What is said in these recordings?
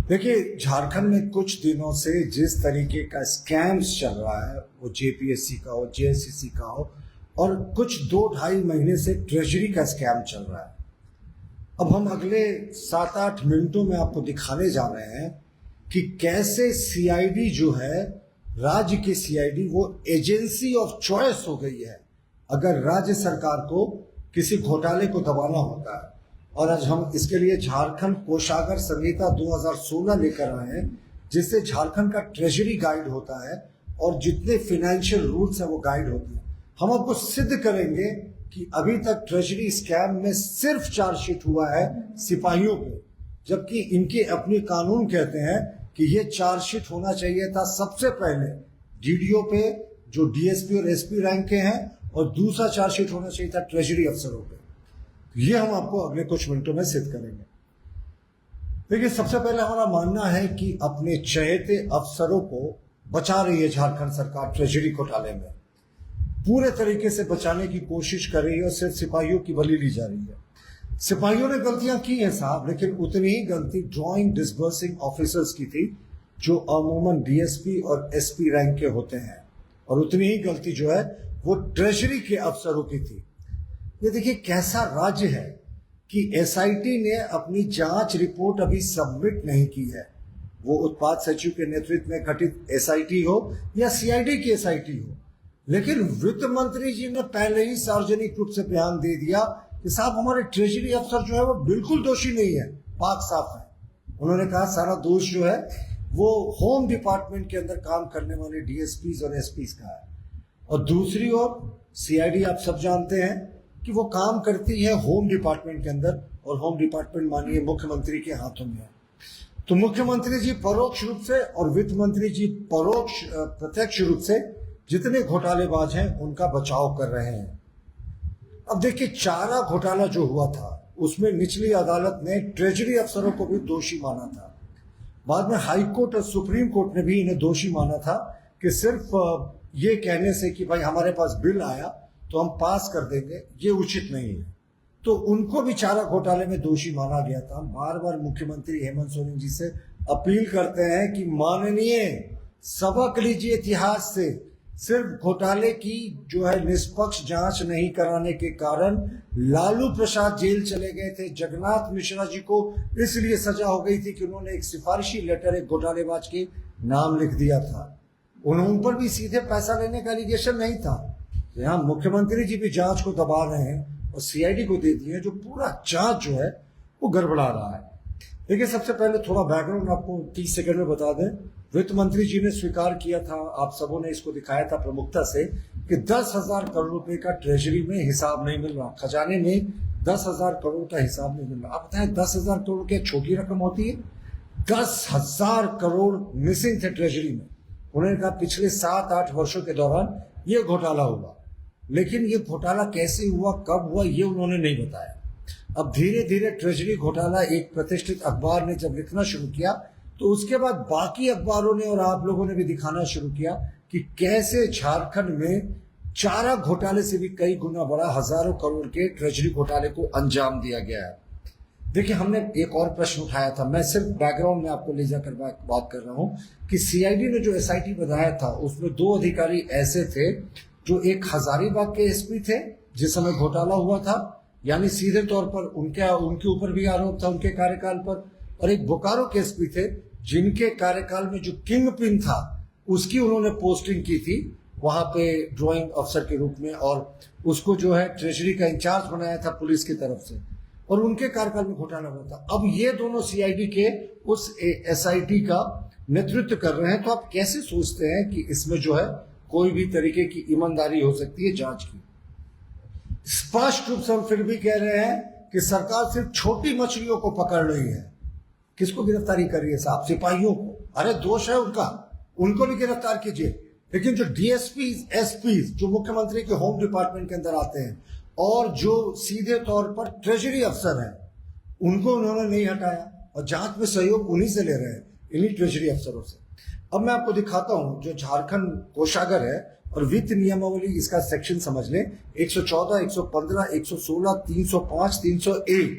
देखिए, झारखंड में कुछ दिनों से जिस तरीके का स्कैम्स चल रहा है, वो जेपीएससी का हो, जेएससीसी का हो, और कुछ 2-2.5 महीने से ट्रेजरी का स्कैम चल रहा है। अब हम अगले 7-8 मिनटों में आपको दिखाने जा रहे हैं कि कैसे सीआईडी जो है, राज्य की सीआईडी, वो एजेंसी ऑफ चॉइस हो गई है अगर राज्य सरकार को किसी घोटाले को दबाना होता है। और आज हम इसके लिए झारखंड कोषागार संहिता 2016 लेकर आए हैं, जिससे झारखंड का ट्रेजरी गाइड होता है और जितने फाइनेंशियल रूल्स हैं वो गाइड होते हैं। हम आपको सिद्ध करेंगे कि अभी तक ट्रेजरी स्कैम में सिर्फ चार्जशीट हुआ है सिपाहियों पे, जबकि इनके अपने कानून कहते हैं कि ये चार्जशीट होना चाहिए था सबसे पहले डीडीओ पे, जो डीएसपी और एसपी रैंक के हैं, और दूसरा चार्जशीट होना चाहिए था ट्रेजरी अफसरों पे। ये हम आपको अगले कुछ मिनटों में सिद्ध करेंगे। देखिए, सबसे पहले हमारा मानना है कि अपने चहेते अफसरों को बचा रही है झारखंड सरकार ट्रेजरी घोटाले में, पूरे तरीके से बचाने की कोशिश कर रही है और सिर्फ सिपाहियों की बलि ली जा रही है। सिपाहियों ने गलतियां की हैं साहब, लेकिन उतनी ही गलती ड्रॉइंग डिसबर्सिंग ऑफिसर्स की थी, जो अमूमन डीएसपी और एसपी रैंक के होते हैं, और उतनी ही गलती जो है वो ट्रेजरी के अफसरों की थी। ये देखिए कैसा राज्य है कि एसआईटी ने अपनी जांच रिपोर्ट अभी सबमिट नहीं की है। वो उत्पाद सचिव के नेतृत्व में गठित एसआईटी हो या सीआईडी की एसआईटी हो, लेकिन वित्त मंत्री जी ने पहले ही सार्वजनिक रूप से बयान दे दिया कि साहब, हमारे ट्रेजरी अफसर जो है वो बिल्कुल दोषी नहीं है, पाक साफ है। उन्होंने कहा सारा दोष जो है वो होम डिपार्टमेंट के अंदर काम करने वाले डीएसपीज और एसपीज का है। और दूसरी ओर सीआईडी, आप सब जानते हैं कि वो काम करती है होम डिपार्टमेंट के अंदर, और होम डिपार्टमेंट मानिए मुख्यमंत्री के हाथों में है। तो मुख्यमंत्री जी परोक्ष रूप से और वित्त मंत्री जी प्रत्यक्ष रूप से जितने घोटालेबाज हैं उनका बचाव कर रहे हैं। अब देखिए, चारा घोटाला जो हुआ था उसमें निचली अदालत ने ट्रेजरी अफसरों को भी दोषी माना था। बाद में हाई कोर्ट और सुप्रीम कोर्ट ने भी इन्हें दोषी माना था कि सिर्फ ये कहने से कि भाई हमारे पास बिल आया तो हम पास कर देंगे, ये उचित नहीं है। तो उनको भी चारा घोटाले में दोषी माना गया था। बार बार मुख्यमंत्री हेमंत सोरेन जी से अपील करते हैं कि माननीय, सबक लीजिए इतिहास से। सिर्फ घोटाले की जो है निष्पक्ष जांच नहीं कराने के कारण लालू प्रसाद जेल चले गए थे। जगन्नाथ मिश्रा जी को इसलिए सजा हो गई थी कि उन्होंने एक सिफारिशी लेटर एक घोटालेबाज के नाम लिख दिया था। उन पर भी सीधे पैसा लेने का एलिगेशन नहीं था। यहाँ मुख्यमंत्री जी भी जांच को दबा रहे हैं और सीआईडी को दे दिए, जो पूरा जांच जो है वो गड़बड़ा रहा है। देखिए, सबसे पहले थोड़ा बैकग्राउंड आपको 30 सेकंड में बता दें। वित्त मंत्री जी ने स्वीकार किया था, आप सबों ने इसको दिखाया था प्रमुखता से, कि 10,000 करोड़ रुपए का ट्रेजरी में हिसाब नहीं मिल रहा, खजाने में 10,000 करोड़ का हिसाब नहीं मिल रहा। आप बताएं, 10,000 करोड़ क्या छोटी रकम होती है? 10,000 करोड़ मिसिंग थे ट्रेजरी में। उन्होंने कहा पिछले 7-8 वर्षों के दौरान ये घोटाला हुआ, लेकिन ये घोटाला कैसे हुआ, कब हुआ, ये उन्होंने नहीं बताया। अब धीरे धीरे ट्रेजरी घोटाला एक प्रतिष्ठित अखबार ने जब लिखना शुरू किया, तो उसके बाद बाकी अखबारों ने और आप लोगों ने भी दिखाना शुरू किया कि कैसे झारखंड में चारा घोटाले से भी कई गुना बड़ा हजारों करोड़ के ट्रेजरी घोटाले को अंजाम दिया गया है। देखिए, हमने एक और प्रश्न उठाया था, मैं सिर्फ बैकग्राउंड में आपको ले जाकर बात कर रहा हूं कि सीआईडी ने जो एसआईटी बनाया था उसमें 2 अधिकारी ऐसे थे जो एक हजारीबाग के एसपी थे जिस समय घोटाला हुआ था, यानी सीधे तौर पर उनके ऊपर भी आरोप था उनके कार्यकाल पर, और एक बोकारो के एसपी थे जिनके कार्यकाल में जो किंग पिन था उसकी उन्होंने पोस्टिंग की थी वहां पे ड्रॉइंग अफसर के रूप में, और उसको जो है ट्रेजरी का इंचार्ज बनाया था पुलिस की तरफ से, और उनके कार्यकाल में घोटाला हुआ था। अब ये दोनों सीआईडी के उस एसआईटी का नेतृत्व कर रहे हैं, तो आप कैसे सोचते हैं कि इसमें जो है कोई भी तरीके की ईमानदारी हो सकती है जांच की? स्पष्ट रूप से हम फिर भी कह रहे हैं कि सरकार सिर्फ छोटी मछलियों को पकड़ रही है। किसको गिरफ्तारी कर रही है साहब? सिपाहियों को। अरे दोष है उनका, उनको भी गिरफ्तार कीजिए। लेकिन जो डीएसपी एसपी जो मुख्यमंत्री के होम डिपार्टमेंट के अंदर आते हैं और जो सीधे तौर पर ट्रेजरी अफसर हैं, उनको उन्होंने नहीं हटाया, और जांच में सहयोग उन्हीं से ले रहे हैं, इन्हीं ट्रेजरी अफसरों से। अब मैं आपको दिखाता हूं, जो झारखंड कोषागार है और वित्त नियमावली, इसका सेक्शन समझ लें, 114, 115, 116, 305, 301,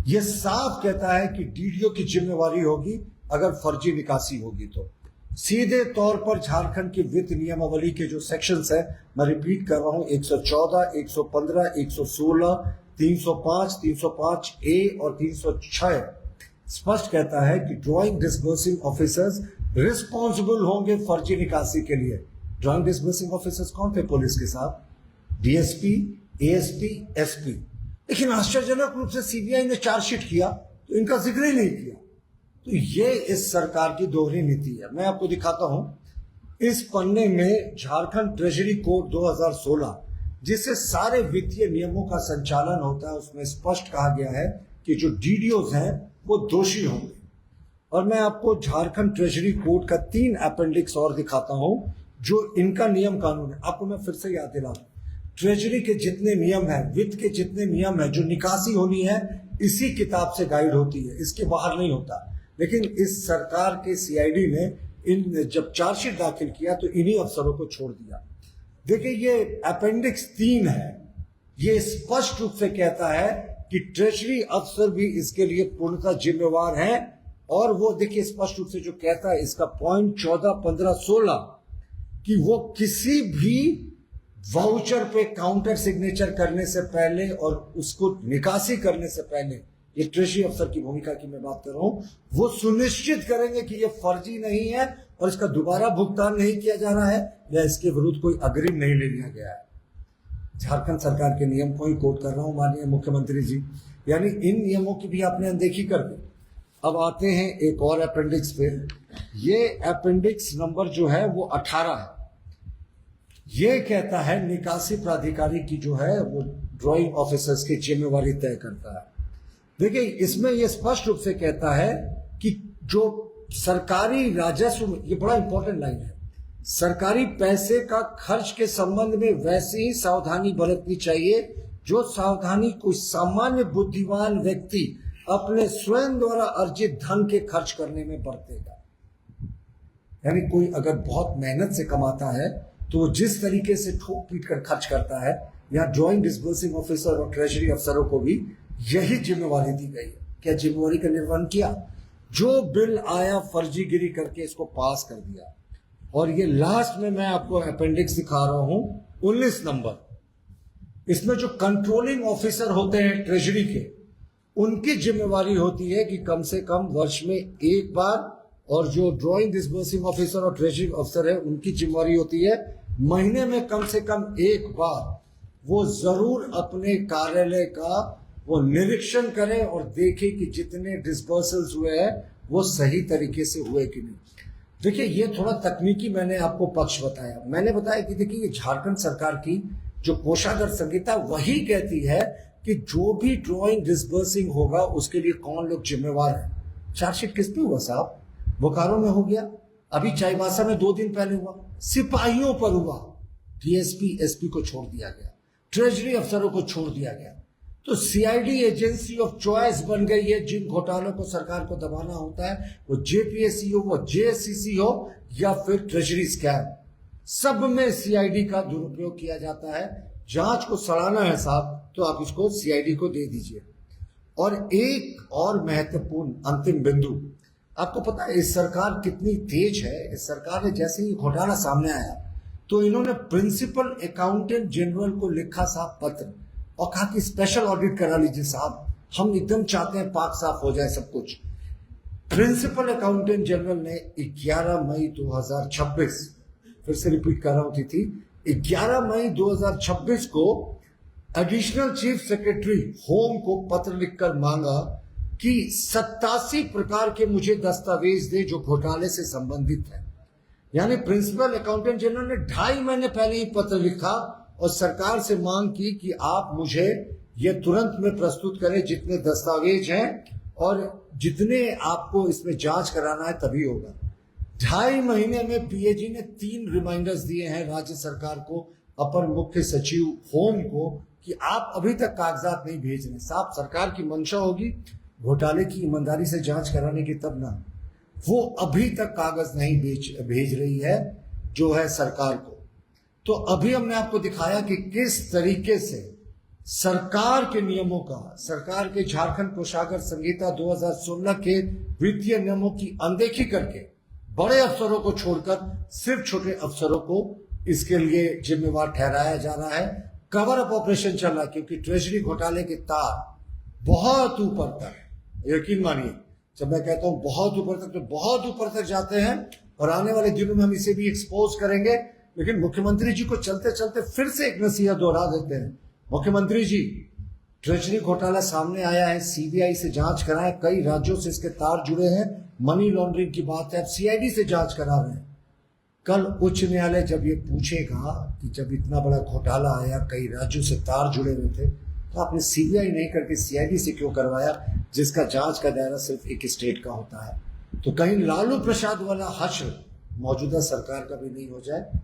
ये साफ कहता है कि डीडीओ की जिम्मेवारी होगी अगर फर्जी निकासी होगी तो। सीधे तौर पर झारखंड की वित्त नियमावली के जो सेक्शंस है, मैं रिपीट कर रहा हूं, 114, 115, 116, 305, 305 ए और 306 स्पष्ट कहता है कि ड्राइंग डिसबर्सिंग ऑफिसर्स रिस्पॉन्सिबल होंगे फर्जी निकासी के लिए। ड्राइंग डिसबर्सिंग ऑफिसर्स कौन थे पुलिस के साथ? DSP, ASP, SP. लेकिन आश्चर्यजनक रूप से सीबीआई ने चार्जशीट किया तो इनका जिक्र ही नहीं किया। तो ये इस सरकार की दोहरी नीति है। मैं आपको दिखाता हूं, इस पन्ने में झारखंड ट्रेजरी कोड 2016 जिससे सारे वित्तीय नियमों का संचालन होता है, उसमें स्पष्ट कहा गया है कि जो डीडीओज हैं वो दोषी होंगे। और मैं आपको झारखंड ट्रेजरी कोड का 3 अपेंडिक्स और दिखाता हूं जो इनका नियम कानून है। आपको मैं फिर से याद दिला दूं, ट्रेजरी के जितने नियम हैं, वित्त के जितने नियम हैं, जो निकासी होनी है इसी किताब से गाइड होती है, इसके बाहर नहीं होता। लेकिन इस सरकार के सीआईडी ने इन जब चार्जशीट दाखिल किया तो इन्हीं अफसरों को छोड़ दिया। देखिए ये अपेंडिक्स 3 है, ये स्पष्ट रूप से कहता है कि ट्रेजरी अफसर भी इसके लिए पूर्णतः जिम्मेवार हैं। और वो देखिए स्पष्ट रूप से जो कहता है इसका पॉइंट 14, 15, 16 कि वो किसी भी वाउचर पे काउंटर सिग्नेचर करने से पहले और उसको निकासी करने से पहले, ये ट्रेजरी अफसर की भूमिका की मैं बात कर रहा हूं, वो सुनिश्चित करेंगे कि ये फर्जी नहीं है और इसका दोबारा भुगतान नहीं किया जा रहा है या इसके विरुद्ध कोई अग्रिम नहीं ले लिया गया है। झारखंड सरकार के नियम को ही कोट कर रहा हूं माननीय मुख्यमंत्री जी, यानी इन नियमों की भी आपने अनदेखी कर दी। अब आते हैं एक और अपेंडिक्स पे। ये अपेंडिक्स नंबर जो है वो 18 है। ये कहता है निकासी प्राधिकारी की जो है वो ड्राइंग ऑफिसर्स की जिम्मेवारी तय करता है। देखिए इसमें ये स्पष्ट रूप से कहता है कि जो सरकारी राजस्व, ये बड़ा इंपॉर्टेंट लाइन है, सरकारी पैसे का खर्च के संबंध में वैसी ही सावधानी बरतनी चाहिए जो सावधानी कोई सामान्य बुद्धिमान व्यक्ति अपने स्वयं द्वारा अर्जित धन के खर्च करने में बरतेगा। यानी कोई अगर बहुत मेहनत से कमाता है तो जिस तरीके से ठोक पीट कर खर्च करता है, या ड्राइंग डिसबर्सिंग ऑफिसर और ट्रेजरी अफसरों को भी यही जिम्मेवारी दी गई है। क्या जिम्मेवारी का निर्वहन किया? जो बिल आया फर्जीगिरी करके इसको पास कर दिया। और ये लास्ट में मैं आपको अपेंडिक्स दिखा रहा हूं 19 नंबर। इसमें जो कंट्रोलिंग ऑफिसर होते हैं ट्रेजरी के, उनकी जिम्मेवारी होती है कि कम से कम वर्ष में एक बार, और जो ड्राइंग डिसबर्सिंग ऑफिसर और ट्रेजरी अफसर है उनकी जिम्मेवारी होती है महीने में कम से कम एक बार वो जरूर अपने कार्यालय का वो निरीक्षण करें और देखें कि जितने डिसबर्सल्स हुए हैं वो सही तरीके से हुए कि नहीं। देखिए ये थोड़ा तकनीकी मैंने आपको पक्ष बताया। मैंने बताया कि देखिए ये झारखंड सरकार की जो कोषागार संहिता वही कहती है कि जो भी ड्राइंग डिसबर्सिंग होगा उसके लिए कौन लोग जिम्मेवार है। चार्जशीट किस पे हुआ साहब? बोकारो में हो गया, अभी चाईबासा में 2 दिन पहले हुआ, सिपाहियों पर हुआ, डीएसपी एसपी को छोड़ दिया गया, ट्रेजरी अफसरों को छोड़ दिया गया। तो सीआईडी एजेंसी ऑफ चॉइस बन गई है। जिन घोटालों को सरकार को दबाना होता है, वो जेपीएससी हो, वो जेएससीसी हो या फिर ट्रेजरी स्कैम, सब में सीआईडी का दुरुपयोग किया जाता है। जांच को सड़ाना है साहब तो आप इसको सीआईडी को दे दीजिए। और एक और महत्वपूर्ण अंतिम बिंदु, आपको पता है इस सरकार कितनी तेज है। इस सरकार ने जैसे ही घोटाला सामने आया तो इन्होंने प्रिंसिपल अकाउंटेंट जनरल को लिखा साहब पत्र और कहा कि स्पेशल ऑडिट करा लीजिए साहब, हम एकदम चाहते हैं पाक साफ हो जाए सब कुछ। प्रिंसिपल अकाउंटेंट जनरल ने 11 मई 2026, फिर से रिपीट कर रहा हूं थी 11 मई 2026 को एडिशनल चीफ सेक्रेटरी होम को पत्र लिखकर मांगा कि 87 प्रकार के मुझे दस्तावेज दे जो घोटाले से संबंधित है। यानी प्रिंसिपल अकाउंटेंट जनरल ने 2.5 महीने पहले ही पत्र लिखा और सरकार से मांग की कि आप मुझे ये तुरंत में प्रस्तुत करें जितने दस्तावेज हैं और जितने आपको इसमें जांच कराना है तभी होगा। 2.5 महीने में पीएजी ने 3 रिमाइंडर्स दिए हैं राज्य सरकार को, अपर मुख्य सचिव होम को, कि आप अभी तक कागजात नहीं भेज रहे। साहब सरकार की मंशा होगी घोटाले की ईमानदारी से जांच कराने की, तब ना, वो अभी तक कागज नहीं भेज रही है जो है सरकार को। तो अभी हमने आपको दिखाया कि किस तरीके से सरकार के नियमों का, सरकार के झारखंड कोषागार संहिता 2016 के वित्तीय नियमों की अनदेखी करके बड़े अफसरों को छोड़कर सिर्फ छोटे अफसरों को इसके लिए जिम्मेवार ठहराया जा रहा है। कवर अप ऑपरेशन चल रहा है, क्योंकि ट्रेजरी घोटाले के तार बहुत ऊपर तक, यकीन मानिए जब मैं कहता हूं बहुत ऊपर तक, तो बहुत ऊपर तक जाते हैं, और आने वाले दिनों में हम इसे भी एक्सपोज करेंगे। लेकिन मुख्यमंत्री जी को चलते चलते फिर से एक नसीहत दोहरा देते हैं। मुख्यमंत्री जी, ट्रेजरी घोटाला सामने आया है, सीबीआई से जांच कराएं, कई राज्यों से इसके तार जुड़े हैं, मनी लॉन्ड्रिंग की बात है, अब सीआईडी से जांच करा रहे हैं। कल उच्च न्यायालय जब ये पूछेगा कि जब इतना बड़ा घोटाला आया, कई राज्यों से तार जुड़े हुए थे, तो आपने सीबीआई नहीं करके सीआईडी से क्यों करवाया, जिसका जांच का दायरा सिर्फ एक स्टेट का होता है। तो कहीं लालू प्रसाद वाला हश्र मौजूदा सरकार का भी नहीं हो जाए।